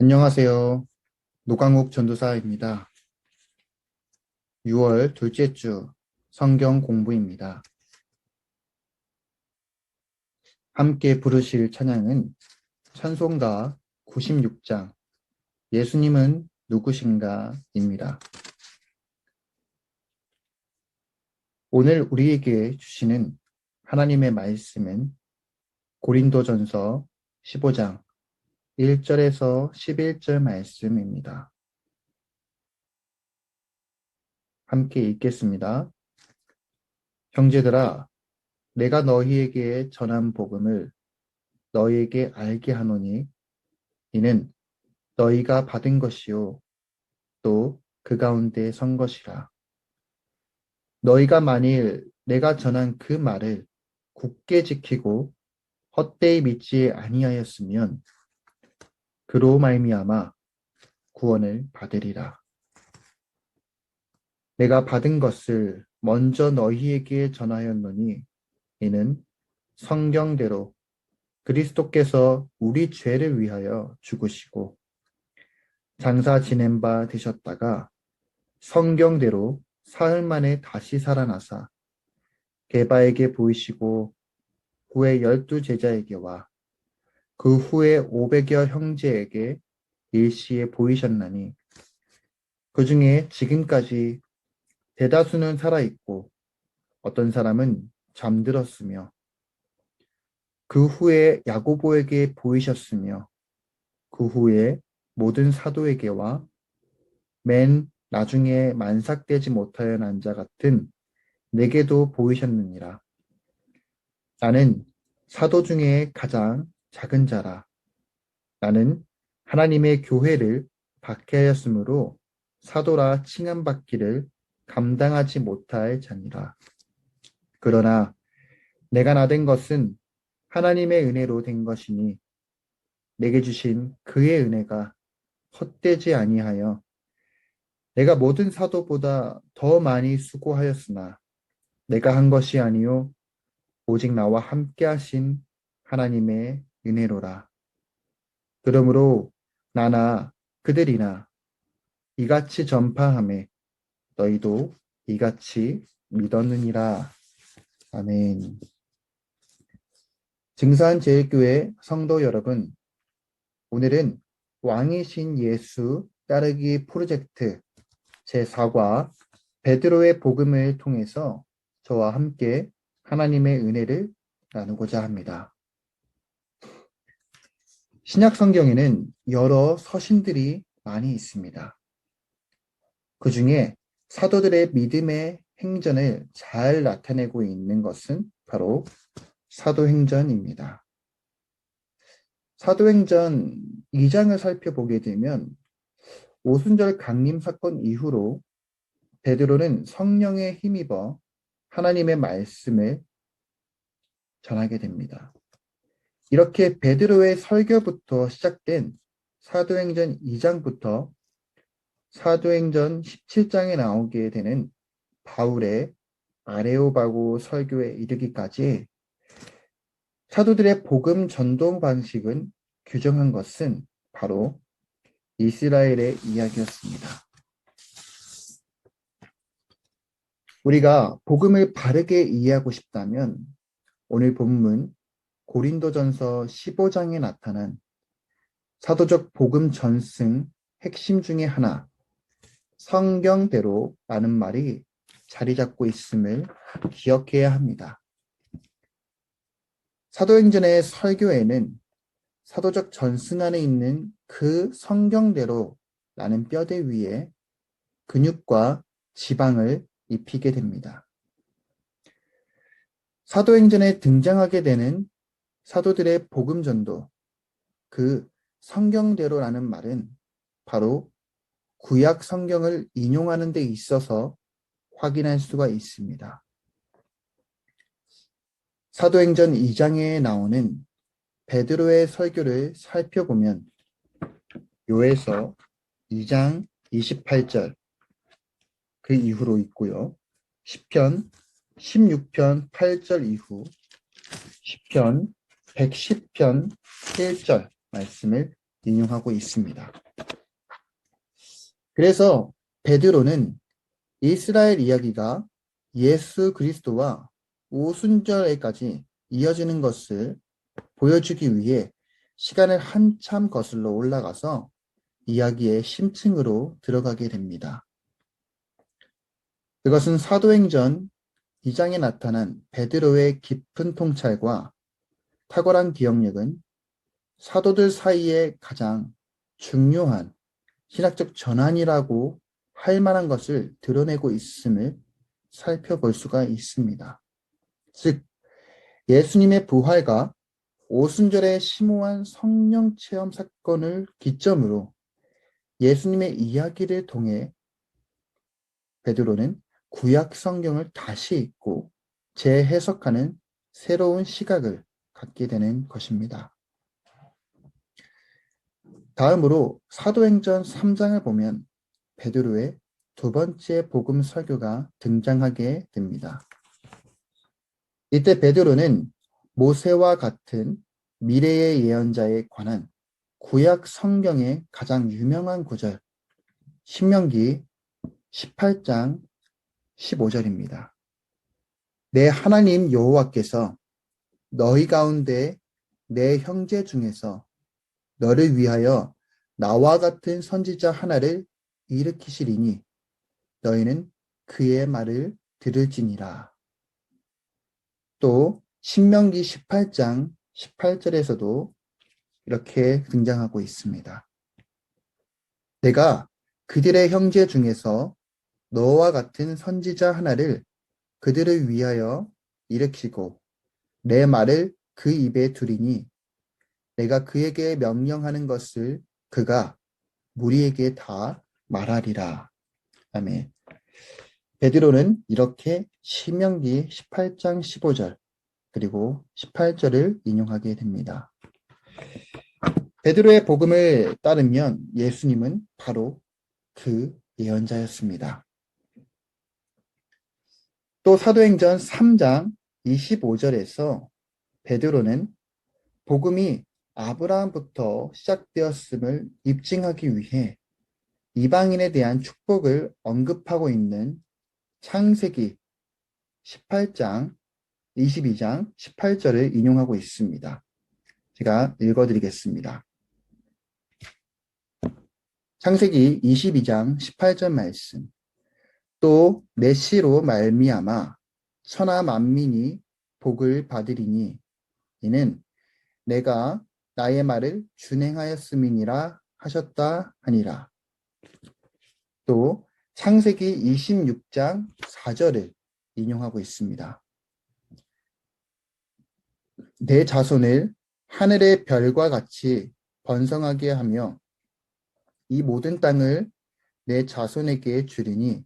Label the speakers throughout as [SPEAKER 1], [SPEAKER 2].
[SPEAKER 1] 안녕하세요. 노광욱 전도사입니다. 6월 둘째 주 성경 공부입니다. 함께 부르실 찬양은 찬송가 96장 예수님은 누구신가 입니다. 오늘 우리에게 주시는 하나님의 말씀은 고린도전서 15장 1절에서 11절 말씀입니다. 함께 읽겠습니다. 형제들아, 내가 너희에게 전한 복음을 너희에게 알게 하노니 이는 너희가 받은 것이요 또 그 가운데 선 것이라. 너희가 만일 내가 전한 그 말을 굳게 지키고 헛되이 믿지 아니하였으면 그로 말미암아 구원을 받으리라. 내가 받은 것을 먼저 너희에게 전하였노니 이는 성경대로 그리스도께서 우리 죄를 위하여 죽으시고 장사 지낸 바 되셨다가 성경대로 사흘 만에 다시 살아나사 게바에게 보이시고 후에 12제자에게와 그 후에 500여 형제에게 일시에 보이셨나니 그 중에 지금까지 대다수는 살아있고 어떤 사람은 잠들었으며 그 후에 야고보에게 보이셨으며 그 후에 모든 사도에게와 맨 나중에 만삭되지 못하여 난 자 같은 내게도 보이셨느니라. 나는 사도 중에 가장 작은 자라. 나는 하나님의 교회를 박해하였으므로 사도라 칭함받기를 감당하지 못할 자니라. 그러나 내가 나된 것은 하나님의 은혜로 된 것이니 내게 주신 그의 은혜가 헛되지 아니하여 내가 모든 사도보다 더 많이 수고하였으나 내가 한 것이 아니요 오직 나와 함께 하신 하나님의 은혜로라. 그러므로 나나 그들이나 이같이 전파하매 너희도 이같이 믿었느니라. 아멘. 증산제일교회 성도 여러분, 오늘은 왕이신 예수 따르기 프로젝트 제4과 베드로의 복음을 통해서 저와 함께 하나님의 은혜를 나누고자 합니다. 신약 성경에는 여러 서신들이 많이 있습니다. 그 중에 사도들의 믿음의 행전을 잘 나타내고 있는 것은 바로 사도행전입니다. 사도행전 2장을 살펴보게 되면 오순절 강림 사건 이후로 베드로는 성령에 힘입어 하나님의 말씀을 전하게 됩니다. 이렇게 베드로의 설교부터 시작된 사도행전 2장부터 사도행전 17장에 나오게 되는 바울의 아레오바고 설교에 이르기까지 사도들의 복음 전도 방식은 규정한 것은 바로 이스라엘의 이야기였습니다. 우리가 복음을 바르게 이해하고 싶다면 오늘 본문 고린도전서 15장에 나타난 사도적 복음 전승 핵심 중에 하나, 성경대로 라는 말이 자리 잡고 있음을 기억해야 합니다. 사도행전의 설교에는 사도적 전승 안에 있는 그 성경대로 라는 뼈대 위에 근육과 지방을 입히게 됩니다. 사도행전에 등장하게 되는 사도들의 복음 전도, 그 성경대로라는 말은 바로 구약 성경을 인용하는 데 있어서 확인할 수가 있습니다. 사도행전 2장에 나오는 베드로의 설교를 살펴보면 요에서 2장 28절 그 이후로 있고요. 시편 16편 8절 이후 시편 110편 1절 말씀을 인용하고 있습니다. 그래서 베드로는 이스라엘 이야기가 예수 그리스도와 오순절에까지 이어지는 것을 보여주기 위해 시간을 한참 거슬러 올라가서 이야기의 심층으로 들어가게 됩니다. 그것은 사도행전 2장에 나타난 베드로의 깊은 통찰과 탁월한 기억력은 사도들 사이에 가장 중요한 신학적 전환이라고 할 만한 것을 드러내고 있음을 살펴볼 수가 있습니다. 즉, 예수님의 부활과 오순절의 심오한 성령 체험 사건을 기점으로 예수님의 이야기를 통해 베드로는 구약 성경을 다시 읽고 재해석하는 새로운 시각을 갖게 되는 것입니다. 다음으로 사도행전 3장을 보면 베드로의 두 번째 복음 설교가 등장하게 됩니다. 이때 베드로는 모세와 같은 미래의 예언자에 관한 구약 성경의 가장 유명한 구절 신명기 18장 15절입니다. 내 하나님 여호와께서 너희 가운데 내 형제 중에서 너를 위하여 나와 같은 선지자 하나를 일으키시리니 너희는 그의 말을 들을지니라. 또 신명기 18장 18절에서도 이렇게 등장하고 있습니다. 내가 그들의 형제 중에서 너와 같은 선지자 하나를 그들을 위하여 일으키고 내 말을 그 입에 두리니 내가 그에게 명령하는 것을 그가 무리에게 다 말하리라. 아멘. 베드로는 이렇게 신명기 18장 15절 그리고 18절을 인용하게 됩니다. 베드로의 복음을 따르면 예수님은 바로 그 예언자였습니다. 또 사도행전 3장 25절에서 베드로는 복음이 아브라함부터 시작되었음을 입증하기 위해 이방인에 대한 축복을 언급하고 있는 창세기 18장, 22장, 18절을 인용하고 있습니다. 제가 읽어드리겠습니다. 창세기 22장 18절 말씀. 또 메시로 말미암아 천하 만민이 복을 받으리니 이는 내가 나의 말을 준행하였음이니라 하셨다 하니라. 또 창세기 26장 4절을 인용하고 있습니다. 내 자손을 하늘의 별과 같이 번성하게 하며 이 모든 땅을 내 자손에게 주리니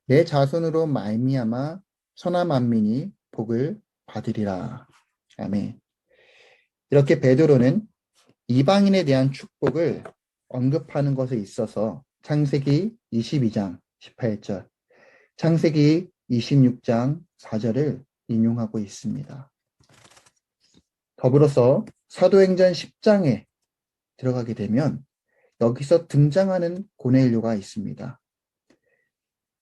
[SPEAKER 1] 내 자손으로 말미암아 천하 만민이 복을 받으리라. 아멘. 이렇게 베드로는 이방인에 대한 축복을 언급하는 것에 있어서 창세기 22장 18절, 창세기 26장 4절을 인용하고 있습니다. 더불어서 사도행전 10장에 들어가게 되면 여기서 등장하는 고넬료가 있습니다.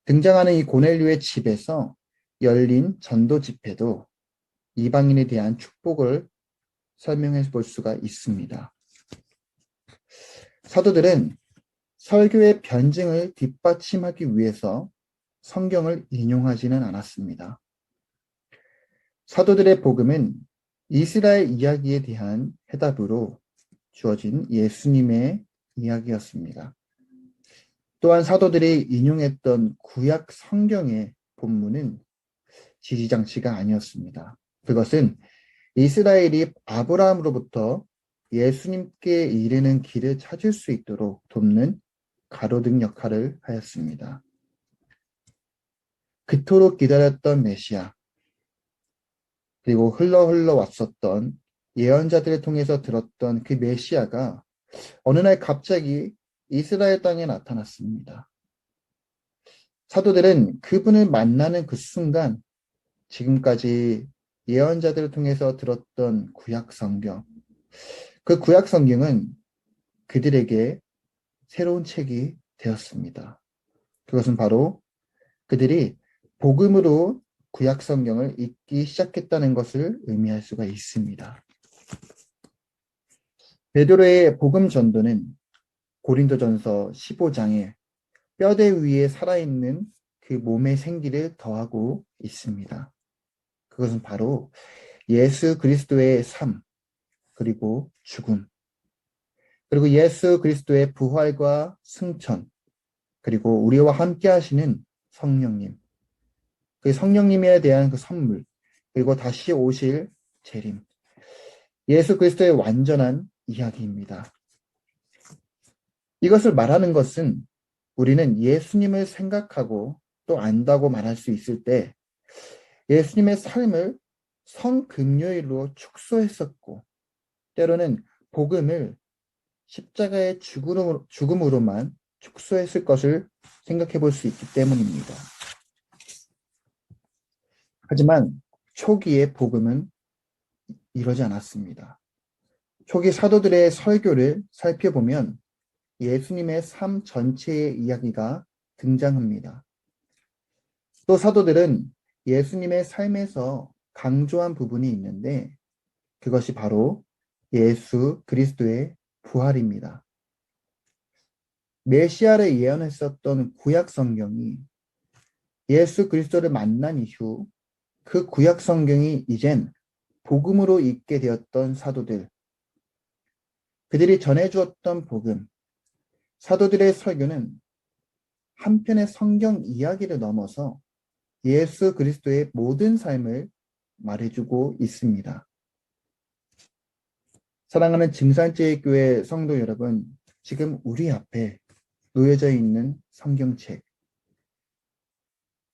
[SPEAKER 1] 등장하는 이 고넬료의 집에서 열린 전도 집회도 이방인에 대한 축복을 설명해 볼 수가 있습니다. 사도들은 설교의 변증을 뒷받침하기 위해서 성경을 인용하지는 않았습니다. 사도들의 복음은 이스라엘 이야기에 대한 해답으로 주어진 예수님의 이야기였습니다. 또한 사도들이 인용했던 구약 성경의 본문은 지지장치가 아니었습니다. 그것은 이스라엘이 아브라함으로부터 예수님께 이르는 길을 찾을 수 있도록 돕는 가로등 역할을 하였습니다. 그토록 기다렸던 메시아, 그리고 흘러 왔었던 예언자들을 통해서 들었던 그 메시아가 어느 날 갑자기 이스라엘 땅에 나타났습니다. 사도들은 그분을 만나는 그 순간 지금까지 예언자들을 통해서 들었던 구약 성경, 그 구약 성경은 그들에게 새로운 책이 되었습니다. 그것은 바로 그들이 복음으로 구약 성경을 읽기 시작했다는 것을 의미할 수가 있습니다. 베드로의 복음 전도는 고린도전서 15장에 뼈대 위에 살아있는 그 몸의 생기를 더하고 있습니다. 그것은 바로 예수 그리스도의 삶, 그리고 죽음, 그리고 예수 그리스도의 부활과 승천, 그리고 우리와 함께 하시는 성령님, 그 성령님에 대한 그 선물, 그리고 다시 오실 재림, 예수 그리스도의 완전한 이야기입니다. 이것을 말하는 것은 우리는 예수님을 생각하고 또 안다고 말할 수 있을 때 예수님의 삶을 성금요일로 축소했었고 때로는 복음을 십자가의 죽음으로만 축소했을 것을 생각해 볼 수 있기 때문입니다. 하지만 초기의 복음은 이러지 않았습니다. 초기 사도들의 설교를 살펴보면 예수님의 삶 전체의 이야기가 등장합니다. 또 사도들은 예수님의 삶에서 강조한 부분이 있는데 그것이 바로 예수 그리스도의 부활입니다. 메시아를 예언했었던 구약 성경이 예수 그리스도를 만난 이후 그 구약 성경이 이젠 복음으로 읽게 되었던 사도들, 그들이 전해주었던 복음, 사도들의 설교는 한편의 성경 이야기를 넘어서 예수 그리스도의 모든 삶을 말해주고 있습니다. 사랑하는 증산제일교회 성도 여러분, 지금 우리 앞에 놓여져 있는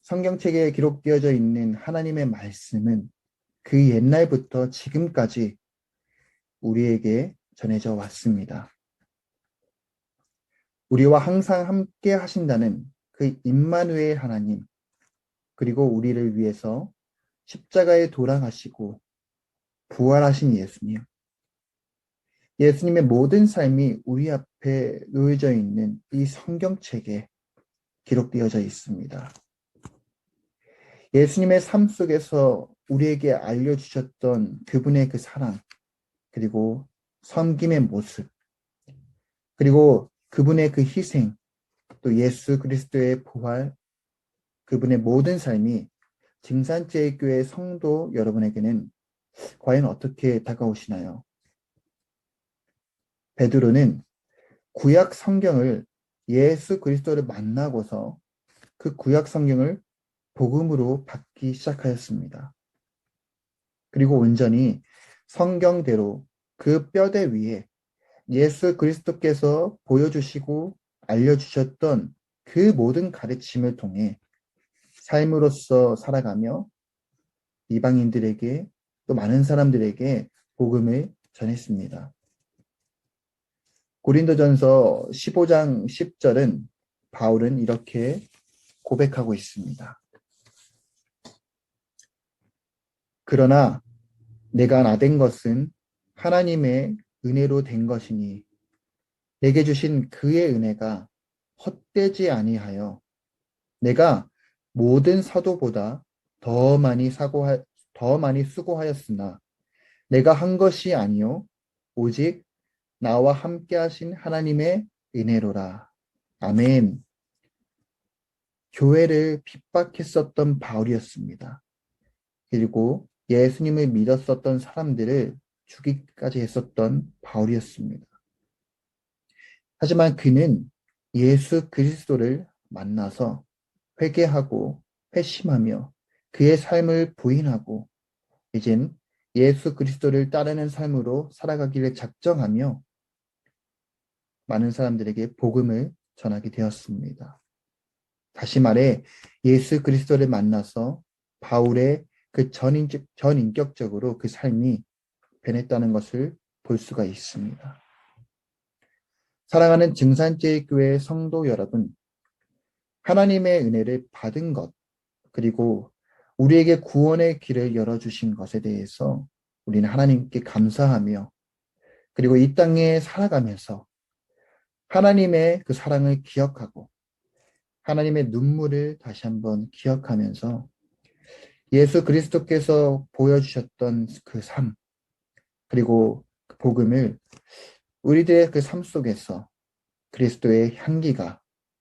[SPEAKER 1] 성경책에 기록되어져 있는 하나님의 말씀은 그 옛날부터 지금까지 우리에게 전해져 왔습니다. 우리와 항상 함께 하신다는 그 임마누엘 하나님, 그리고 우리를 위해서 십자가에 돌아가시고 부활하신 예수님, 예수님의 모든 삶이 우리 앞에 놓여져 있는 이 성경책에 기록되어져 있습니다. 예수님의 삶 속에서 우리에게 알려주셨던 그분의 그 사랑, 그리고 섬김의 모습, 그리고 그분의 그 희생, 또 예수 그리스도의 부활, 그분의 모든 삶이 증산제일교회 성도 여러분에게는 과연 어떻게 다가오시나요? 베드로는 구약 성경을 예수 그리스도를 만나고서 그 구약 성경을 복음으로 받기 시작하였습니다. 그리고 온전히 성경대로 그 뼈대 위에 예수 그리스도께서 보여주시고 알려주셨던 그 모든 가르침을 통해 삶으로서 살아가며 이방인들에게 또 많은 사람들에게 복음을 전했습니다. 고린도전서 15장 10절은 바울은 이렇게 고백하고 있습니다. 그러나 내가 나된 것은 하나님의 은혜로 된 것이니 내게 주신 그의 은혜가 헛되지 아니하여 내가 모든 사도보다 더 많이 수고하였으나 내가 한 것이 아니요 오직 나와 함께 하신 하나님의 은혜로라. 아멘. 교회를 핍박했었던 바울이었습니다. 그리고 예수님을 믿었었던 사람들을 죽이기까지 했었던 바울이었습니다. 하지만 그는 예수 그리스도를 만나서 회개하고 회심하며 그의 삶을 부인하고 이젠 예수 그리스도를 따르는 삶으로 살아가기를 작정하며 많은 사람들에게 복음을 전하게 되었습니다. 다시 말해 예수 그리스도를 만나서 바울의 그 전인격적으로 그 삶이 변했다는 것을 볼 수가 있습니다. 사랑하는 증산제일교회 성도 여러분, 하나님의 은혜를 받은 것, 그리고 우리에게 구원의 길을 열어주신 것에 대해서 우리는 하나님께 감사하며 그리고 이 땅에 살아가면서 하나님의 그 사랑을 기억하고 하나님의 눈물을 다시 한번 기억하면서 예수 그리스도께서 보여주셨던 그 삶, 그리고 그 복음을 우리들의 그 삶 속에서 그리스도의 향기가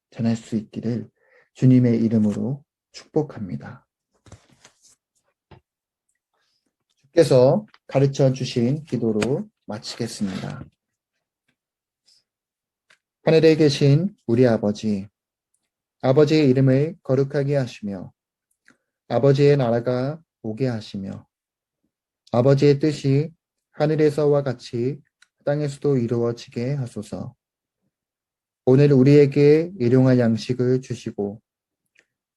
[SPEAKER 1] 전할 수 있기를 주님의 이름으로 축복합니다. 주께서 가르쳐 주신 기도로 마치겠습니다. 하늘에 계신 우리 아버지, 아버지의 이름을 거룩하게 하시며 아버지의 나라가 오게 하시며 아버지의 뜻이 하늘에서와 같이 땅에서도 이루어지게 하소서. 오늘 우리에게 일용할 양식을 주시고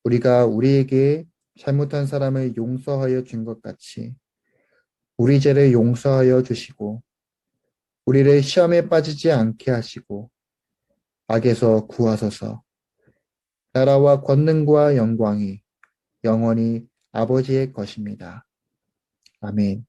[SPEAKER 1] 우리가 우리에게 잘못한 사람을 용서하여 준 것 같이 우리 죄를 용서하여 주시고 우리를 시험에 빠지지 않게 하시고 악에서 구하소서. 나라와 권능과 영광이 영원히 아버지의 것입니다. 아멘.